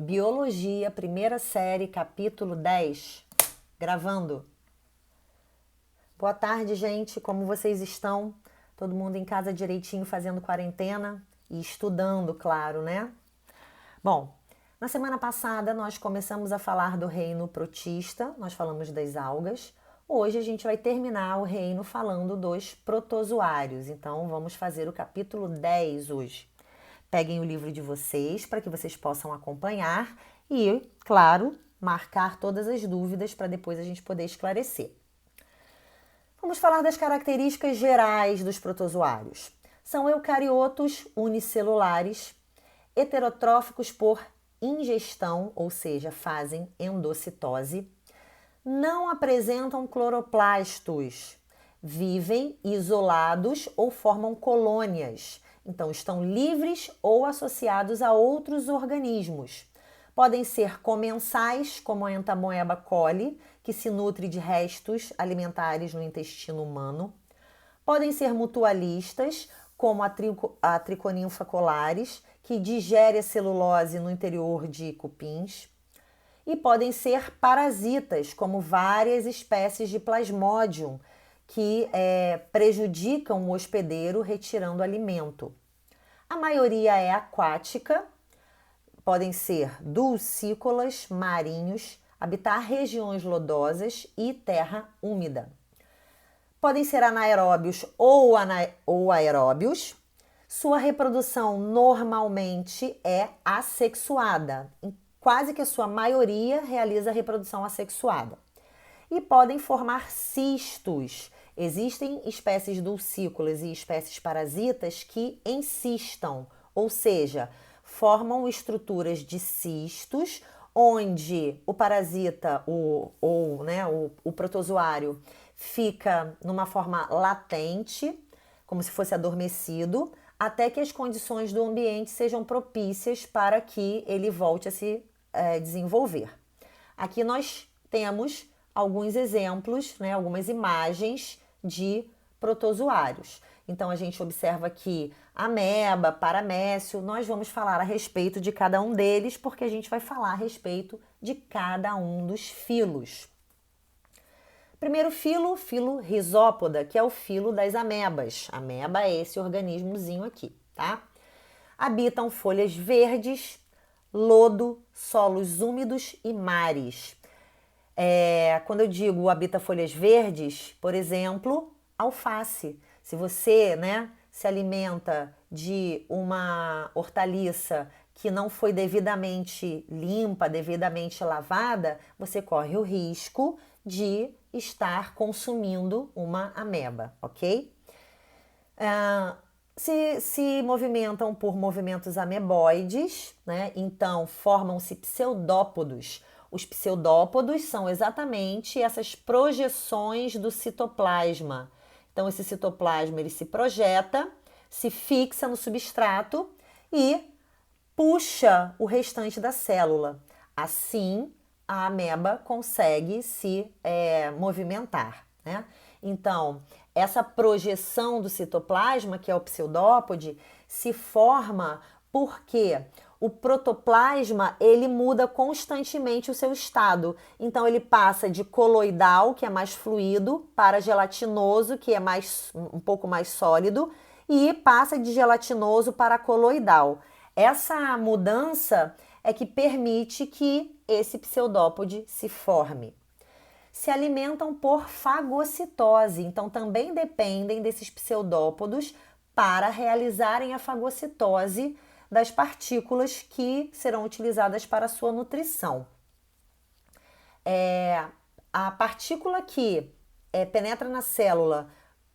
Biologia, primeira série, capítulo 10. Gravando. Boa tarde, gente. Como vocês estão? Todo mundo em casa direitinho, fazendo quarentena e estudando, claro, né? Bom, na semana passada nós começamos a falar do reino protista, nós falamos das algas. Hoje a gente vai terminar o reino falando dos protozoários. Então vamos fazer o capítulo 10 hoje. Peguem o livro de vocês para que vocês possam acompanhar e, claro, marcar todas as dúvidas para depois a gente poder esclarecer. Vamos falar das características gerais dos protozoários. São eucariotos unicelulares, heterotróficos por ingestão, ou seja, fazem endocitose, não apresentam cloroplastos, vivem isolados ou formam colônias. Então, estão livres ou associados a outros organismos. Podem ser comensais, como a Entamoeba coli, que se nutre de restos alimentares no intestino humano. Podem ser mutualistas, como a Trichoninfa colaris, que digere a celulose no interior de cupins. E podem ser parasitas, como várias espécies de Plasmodium, que prejudicam o hospedeiro retirando alimento. A maioria é aquática, podem ser dulcícolas, marinhos, habitar regiões lodosas e terra úmida. Podem ser anaeróbios ou aeróbios. Sua reprodução normalmente é assexuada. Quase que a sua maioria realiza a reprodução assexuada. E podem formar cistos. Existem espécies dulcícolas e espécies parasitas que encistam, ou seja, formam estruturas de cistos, onde o parasita, o protozoário, fica numa forma latente, como se fosse adormecido, até que as condições do ambiente sejam propícias para que ele volte a se desenvolver. Aqui nós temos alguns exemplos, algumas imagens de protozoários. Então a gente observa aqui ameba, paramécio. Nós vamos falar a respeito de cada um deles, porque a gente vai falar a respeito de cada um dos filos. Primeiro filo Rhizópoda, que é o filo das amebas. Ameba é esse organismozinho aqui, tá? Habitam folhas verdes, lodo, solos úmidos e mares. Quando eu digo habita folhas verdes, por exemplo, alface. Se você, se alimenta de uma hortaliça que não foi devidamente limpa, devidamente lavada, você corre o risco de estar consumindo uma ameba, ok? Se movimentam por movimentos ameboides, então formam-se pseudópodos. Os pseudópodos são exatamente essas projeções do citoplasma. Então, esse citoplasma ele se projeta, se fixa no substrato e puxa o restante da célula. Assim, a ameba consegue se movimentar, Então, essa projeção do citoplasma, que é o pseudópode, se forma porque o protoplasma, ele muda constantemente o seu estado. Então, ele passa de coloidal, que é mais fluido, para gelatinoso, que é um pouco mais sólido, e passa de gelatinoso para coloidal. Essa mudança é que permite que esse pseudópode se forme. Se alimentam por fagocitose, então também dependem desses pseudópodos para realizarem a fagocitose das partículas que serão utilizadas para a sua nutrição. A partícula que penetra na célula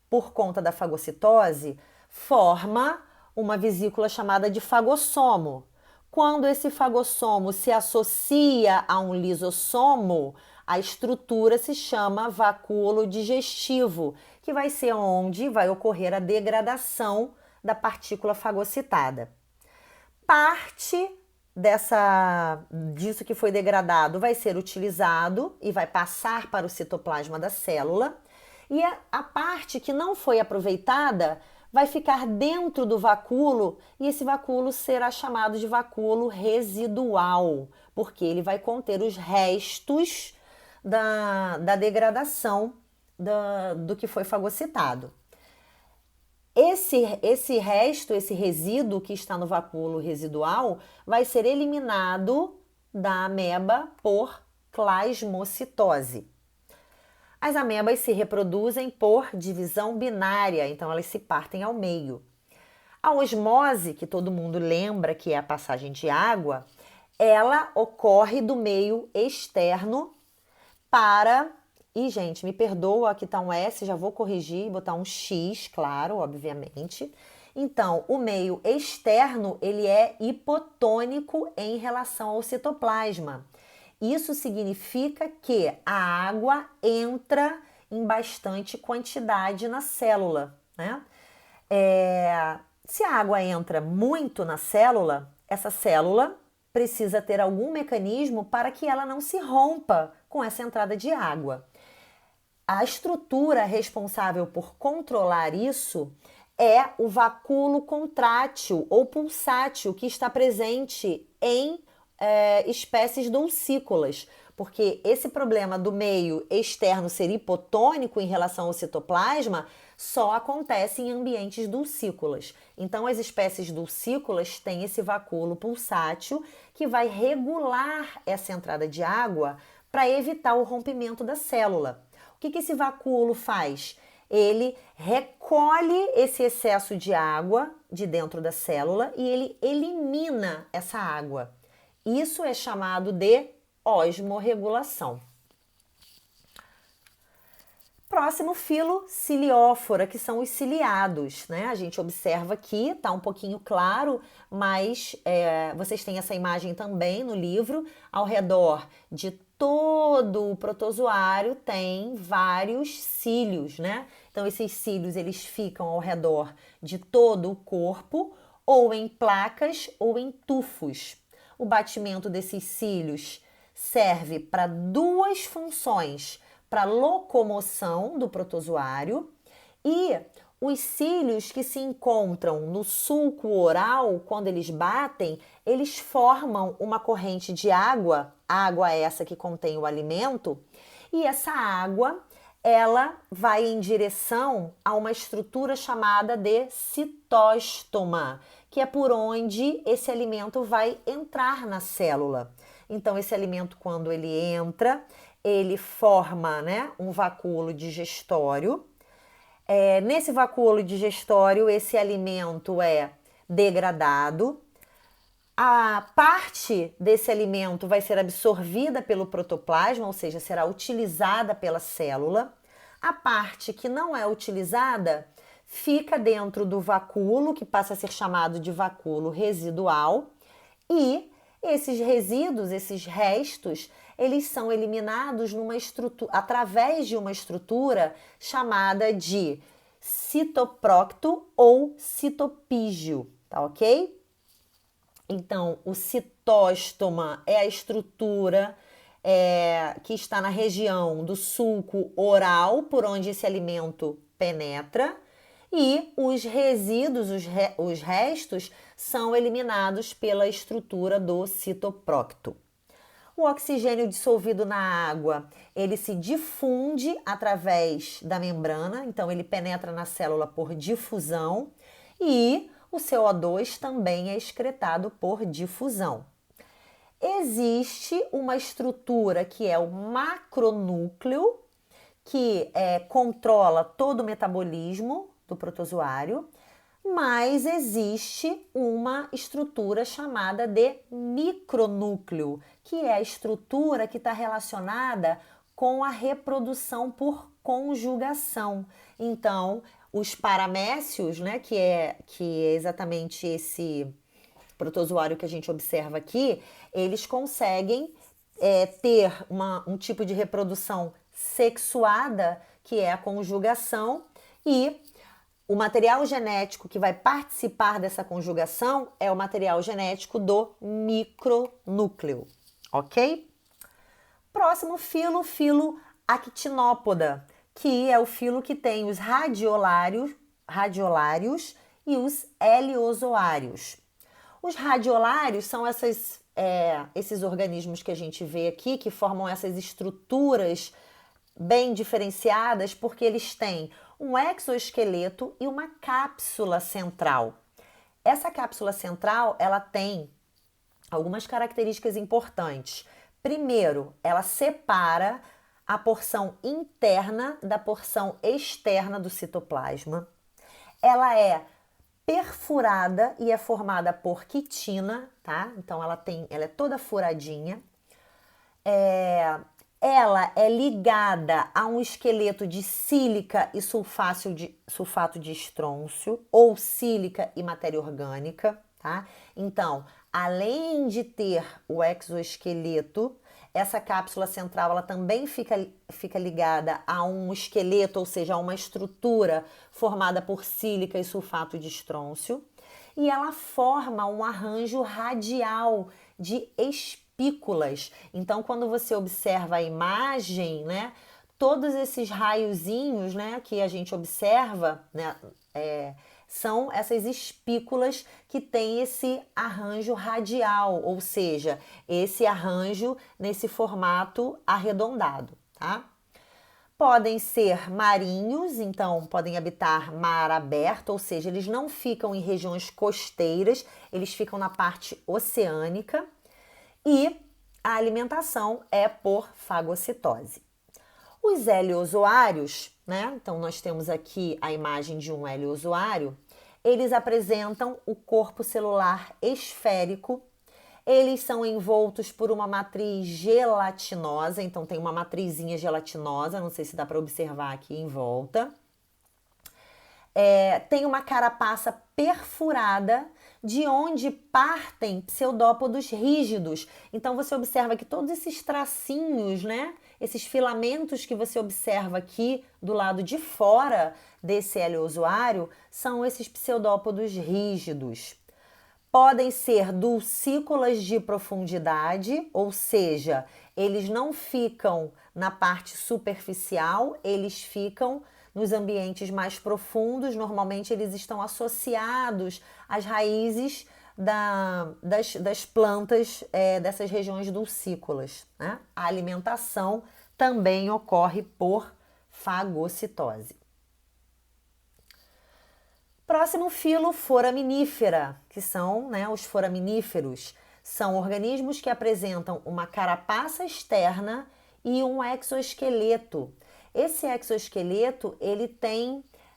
por conta da fagocitose forma uma vesícula chamada de fagossomo. Quando esse fagossomo se associa a um lisossomo, a estrutura se chama vacúolo digestivo, que vai ser onde vai ocorrer a degradação da partícula fagocitada. Parte disso que foi degradado vai ser utilizado e vai passar para o citoplasma da célula. E a parte que não foi aproveitada vai ficar dentro do vacúolo e esse vacúolo será chamado de vacúolo residual, porque ele vai conter os restos da degradação do que foi fagocitado. Esse resto, esse resíduo que está no vacúolo residual, vai ser eliminado da ameba por plasmocitose. As amebas se reproduzem por divisão binária, então elas se partem ao meio. A osmose, que todo mundo lembra que é a passagem de água, ela ocorre do meio externo para... E, gente, me perdoa, aqui está um S, já vou corrigir e botar um X, claro, obviamente. Então, o meio externo, ele é hipotônico em relação ao citoplasma. Isso significa que a água entra em bastante quantidade na célula, né? Se a água entra muito na célula, essa célula precisa ter algum mecanismo para que ela não se rompa com essa entrada de água. A estrutura responsável por controlar isso é o vacúolo contrátil ou pulsátil que está presente em espécies dulcícolas, porque esse problema do meio externo ser hipotônico em relação ao citoplasma só acontece em ambientes dulcícolas. Então, as espécies dulcícolas têm esse vacúolo pulsátil que vai regular essa entrada de água para evitar o rompimento da célula. O que esse vacúolo faz? Ele recolhe esse excesso de água de dentro da célula e ele elimina essa água. Isso é chamado de osmorregulação. Próximo filo, ciliófora, que são os ciliados, né? A gente observa aqui, tá um pouquinho claro, mas vocês têm essa imagem também no livro. Ao redor de todo o protozoário tem vários cílios, né? Então, esses cílios, eles ficam ao redor de todo o corpo, ou em placas ou em tufos. O batimento desses cílios serve para duas funções, para locomoção do protozoário, e os cílios que se encontram no sulco oral, quando eles batem, eles formam uma corrente de água, água essa que contém o alimento, e essa água, ela vai em direção a uma estrutura chamada de citóstoma, que é por onde esse alimento vai entrar na célula. Então, esse alimento, quando ele entra, ele forma, né, um vacúolo digestório. Nesse vacúolo digestório, esse alimento é degradado. A parte desse alimento vai ser absorvida pelo protoplasma, ou seja, será utilizada pela célula. A parte que não é utilizada fica dentro do vacúolo, que passa a ser chamado de vacúolo residual, e esses resíduos, esses restos, eles são eliminados através de uma estrutura chamada de citoprocto ou citopígio, tá ok? Então, o citóstoma é a estrutura que está na região do sulco oral, por onde esse alimento penetra, e os resíduos, os restos, são eliminados pela estrutura do citoprocto. O oxigênio dissolvido na água, ele se difunde através da membrana, então ele penetra na célula por difusão, e o CO2 também é excretado por difusão. Existe uma estrutura que é o macronúcleo, que controla todo o metabolismo do protozoário, mas existe uma estrutura chamada de micronúcleo, que é a estrutura que está relacionada com a reprodução por conjugação. Então, os paramécios, né, que é exatamente esse protozoário que a gente observa aqui, eles conseguem ter um tipo de reprodução sexuada, que é a conjugação, e o material genético que vai participar dessa conjugação é o material genético do micronúcleo, ok? Próximo filo, filo actinópoda, que é o filo que tem os radiolários radiolários e os heliozoários. Os radiolários são esses organismos que a gente vê aqui, que formam essas estruturas bem diferenciadas, porque eles têm um exoesqueleto e uma cápsula central. Essa cápsula central, ela tem algumas características importantes. Primeiro, ela separa a porção interna da porção externa do citoplasma. Ela é perfurada e é formada por quitina, tá? Então ela é toda furadinha. Ela é ligada a um esqueleto de sílica e sulfato de estrôncio, ou sílica e matéria orgânica, tá? Então, além de ter o exoesqueleto, essa cápsula central ela também fica ligada a um esqueleto, ou seja, a uma estrutura formada por sílica e sulfato de estrôncio, e ela forma um arranjo radial de espículas. Então, quando você observa a imagem, né, todos esses raiozinhos, né, que a gente observa, né, são essas espículas que têm esse arranjo radial, ou seja, esse arranjo nesse formato arredondado, tá? Podem ser marinhos, então podem habitar mar aberto, ou seja, eles não ficam em regiões costeiras, eles ficam na parte oceânica, e a alimentação é por fagocitose. Os heliozoários, né? Então nós temos aqui a imagem de um heliozoário. Eles apresentam o corpo celular esférico. Eles são envoltos por uma matriz gelatinosa, então tem uma matrizinha gelatinosa, não sei se dá para observar aqui em volta. Tem uma carapaça perfurada, de onde partem pseudópodos rígidos. Então você observa que todos esses tracinhos, né? Esses filamentos que você observa aqui do lado de fora desse heliozoário são esses pseudópodos rígidos. Podem ser dulcícolas de profundidade, ou seja, eles não ficam na parte superficial, eles ficam nos ambientes mais profundos. Normalmente eles estão associados às raízes das plantas dessas regiões dulcícolas, né? A alimentação também ocorre por fagocitose. Próximo filo, foraminífera, que são, né, os foraminíferos. São organismos que apresentam uma carapaça externa e um exoesqueleto. Esse exoesqueleto, ele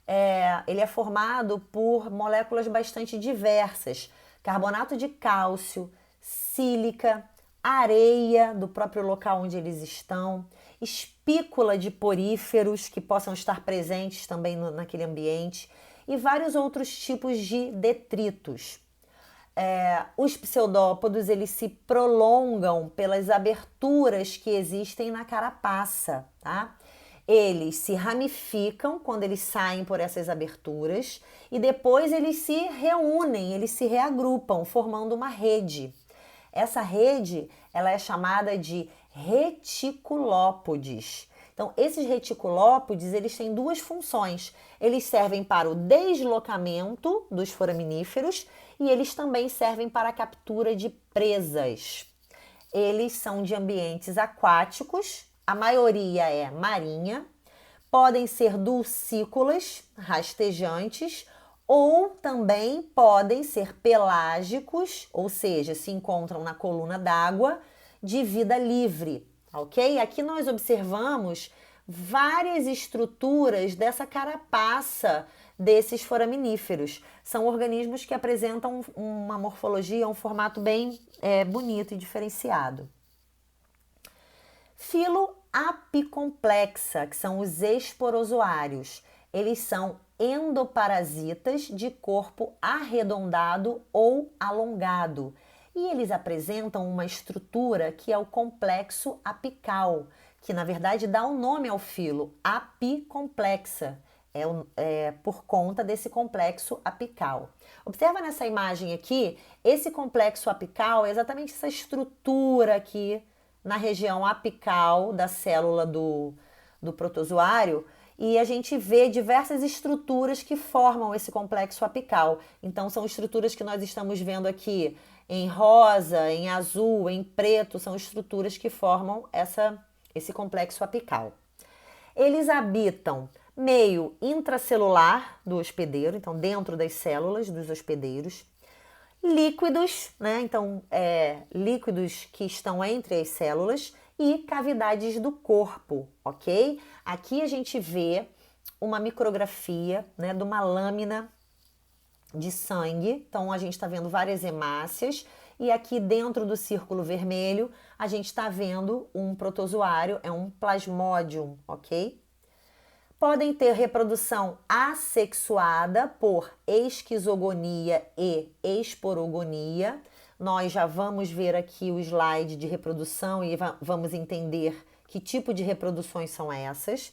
é formado por moléculas bastante diversas. Carbonato de cálcio, sílica, areia do próprio local onde eles estão, espícula de poríferos que possam estar presentes também naquele ambiente, e vários outros tipos de detritos. Os pseudópodos, eles se prolongam pelas aberturas que existem na carapaça, tá? Eles se ramificam quando eles saem por essas aberturas e depois eles se reúnem, eles se reagrupam, formando uma rede. Essa rede, ela é chamada de reticulópodes. Então, esses reticulópodes, eles têm duas funções. Eles servem para o deslocamento dos foraminíferos e eles também servem para a captura de presas. Eles são de ambientes aquáticos, a maioria é marinha, podem ser dulcícolas, rastejantes, ou também podem ser pelágicos, ou seja, se encontram na coluna d'água, de vida livre, ok? Aqui nós observamos várias estruturas dessa carapaça desses foraminíferos. São organismos que apresentam uma morfologia, um formato bem bonito e diferenciado. Filo apicomplexa, que são os esporozoários. Eles são endoparasitas de corpo arredondado ou alongado. E eles apresentam uma estrutura que é o complexo apical, que na verdade dá o nome ao filo, apicomplexa. Por conta desse complexo apical. Observa nessa imagem aqui, esse complexo apical é exatamente essa estrutura aqui na região apical da célula do protozoário, e a gente vê diversas estruturas que formam esse complexo apical. Então, são estruturas que nós estamos vendo aqui em rosa, em azul, em preto, são estruturas que formam esse complexo apical. Eles habitam meio intracelular do hospedeiro, então dentro das células dos hospedeiros. Líquidos, né? Então, líquidos que estão entre as células e cavidades do corpo, ok? Aqui a gente vê uma micrografia, né, de uma lâmina de sangue. Então, a gente está vendo várias hemácias e aqui dentro do círculo vermelho a gente está vendo um protozoário, é um plasmodium, ok? Podem ter reprodução assexuada por esquizogonia e esporogonia. Nós já vamos ver aqui o slide de reprodução e vamos entender que tipo de reproduções são essas.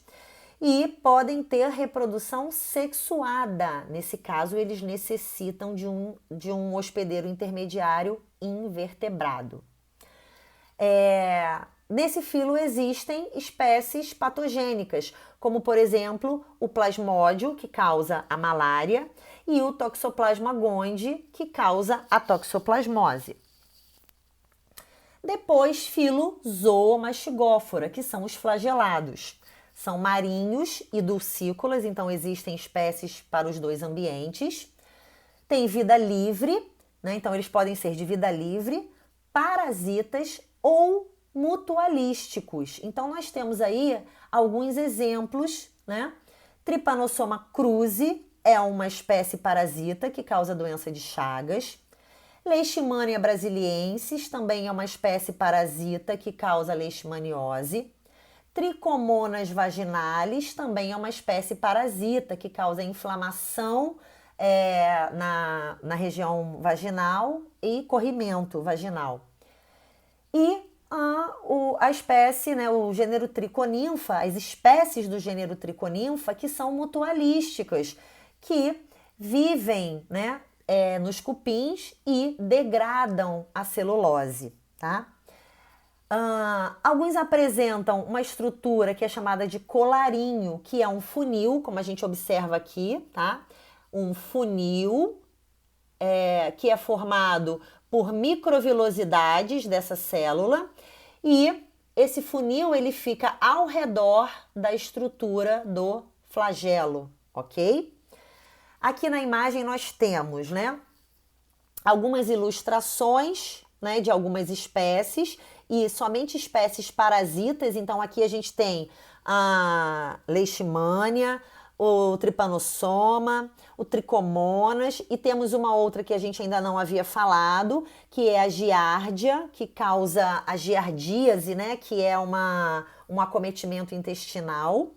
E podem ter reprodução sexuada. Nesse caso, eles necessitam de um hospedeiro intermediário invertebrado. Nesse filo existem espécies patogênicas, como por exemplo o plasmódio, que causa a malária, e o Toxoplasma gondii, que causa a toxoplasmose. Depois, filo Zoomastigóphora, que são os flagelados. São marinhos e dulcícolas, então existem espécies para os dois ambientes. Tem vida livre, né? Então eles podem ser de vida livre, parasitas ou mutualísticos. Então, nós temos aí alguns exemplos, né? Trypanosoma cruzi é uma espécie parasita que causa doença de Chagas. Leishmania brasiliensis também é uma espécie parasita que causa leishmaniose. Trichomonas vaginalis também é uma espécie parasita que causa inflamação na região vaginal e corrimento vaginal. E a espécie, né, o gênero Triconinfa, as espécies do gênero Triconinfa que são mutualísticas, que vivem, né, nos cupins e degradam a celulose, tá? Alguns apresentam uma estrutura que é chamada de colarinho, que é um funil, como a gente observa aqui, tá? Um funil que é formado por microvilosidades dessa célula e esse funil ele fica ao redor da estrutura do flagelo, ok? Aqui na imagem nós temos, né, algumas ilustrações, né, de algumas espécies e somente espécies parasitas. Então aqui a gente tem a Leishmania, o Trypanosoma, o Trichomonas e temos uma outra que a gente ainda não havia falado, que é a Giardia, que causa a giardíase, né, que é um acometimento intestinal.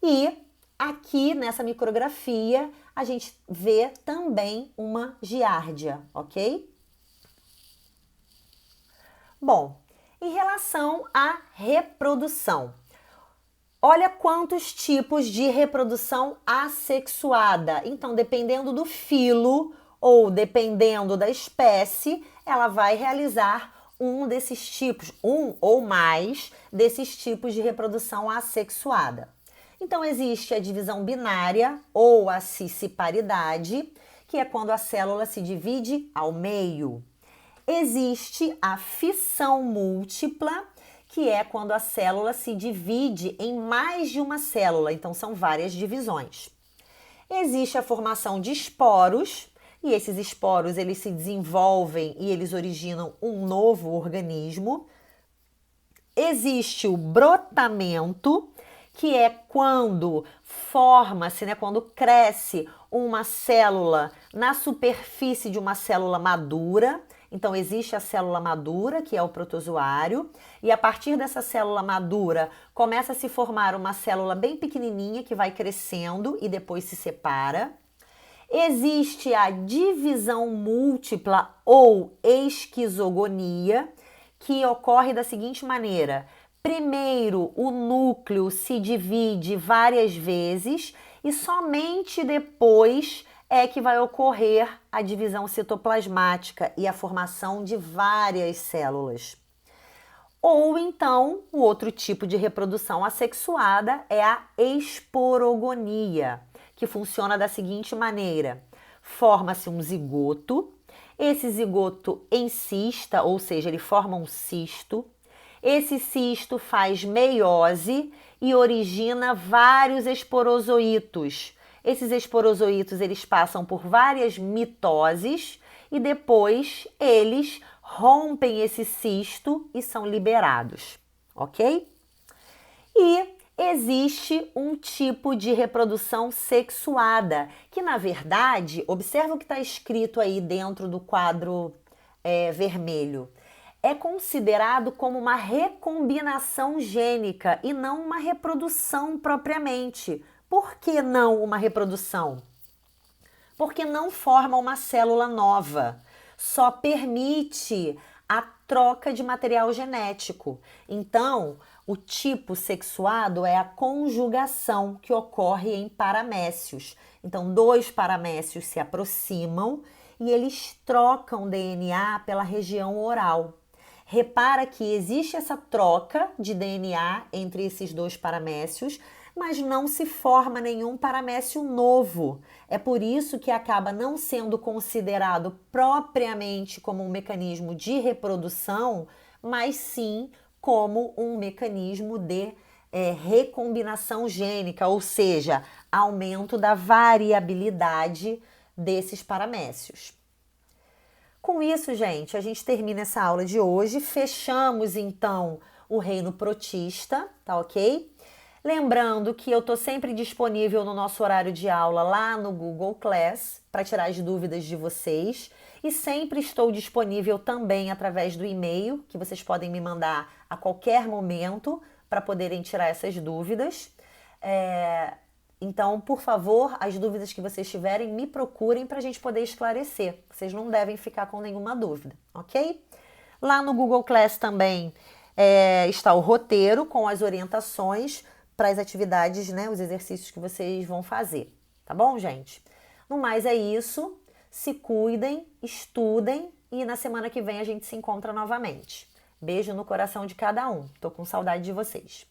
E aqui nessa micrografia a gente vê também uma Giardia, ok? Bom, em relação à reprodução, olha quantos tipos de reprodução assexuada. Então, dependendo do filo ou dependendo da espécie, ela vai realizar um desses tipos, um ou mais desses tipos de reprodução assexuada. Então, existe a divisão binária ou a cisciparidade, que é quando a célula se divide ao meio. Existe a fissão múltipla, que é quando a célula se divide em mais de uma célula, então são várias divisões. Existe a formação de esporos, e esses esporos eles se desenvolvem e eles originam um novo organismo. Existe o brotamento, que é quando forma-se, né, quando cresce uma célula na superfície de uma célula madura. Então, existe a célula madura, que é o protozoário, e a partir dessa célula madura começa a se formar uma célula bem pequenininha que vai crescendo e depois se separa. Existe a divisão múltipla ou esquizogonia, que ocorre da seguinte maneira: primeiro, o núcleo se divide várias vezes e somente depois é que vai ocorrer a divisão citoplasmática e a formação de várias células. Ou então, o outro tipo de reprodução assexuada é a esporogonia, que funciona da seguinte maneira: forma-se um zigoto, esse zigoto encista, ou seja, ele forma um cisto. Esse cisto faz meiose e origina vários esporozoítos. Esses esporozoítos eles passam por várias mitoses e depois eles rompem esse cisto e são liberados, ok? E existe um tipo de reprodução sexuada, que na verdade, observa o que está escrito aí dentro do quadro vermelho. É considerado como uma recombinação gênica e não uma reprodução propriamente. Por que não uma reprodução? Porque não forma uma célula nova, só permite a troca de material genético. Então, o tipo sexuado é a conjugação que ocorre em paramécios. Então, dois paramécios se aproximam e eles trocam DNA pela região oral. Repara que existe essa troca de DNA entre esses dois paramécios, mas não se forma nenhum paramécio novo. É por isso que acaba não sendo considerado propriamente como um mecanismo de reprodução, mas sim como um mecanismo de recombinação gênica, ou seja, aumento da variabilidade desses paramécios. Com isso, gente, a gente termina essa aula de hoje. Fechamos, então, o reino protista, tá ok? Lembrando que eu tô sempre disponível no nosso horário de aula lá no Google Class para tirar as dúvidas de vocês. E sempre estou disponível também através do e-mail, que vocês podem me mandar a qualquer momento para poderem tirar essas dúvidas. Então, por favor, as dúvidas que vocês tiverem, me procurem para a gente poder esclarecer. Vocês não devem ficar com nenhuma dúvida, ok? Lá no Google Class também está o roteiro com as orientações para as atividades, né, os exercícios que vocês vão fazer. Tá bom, gente? No mais é isso. Se cuidem, estudem e na semana que vem a gente se encontra novamente. Beijo no coração de cada um. Tô com saudade de vocês.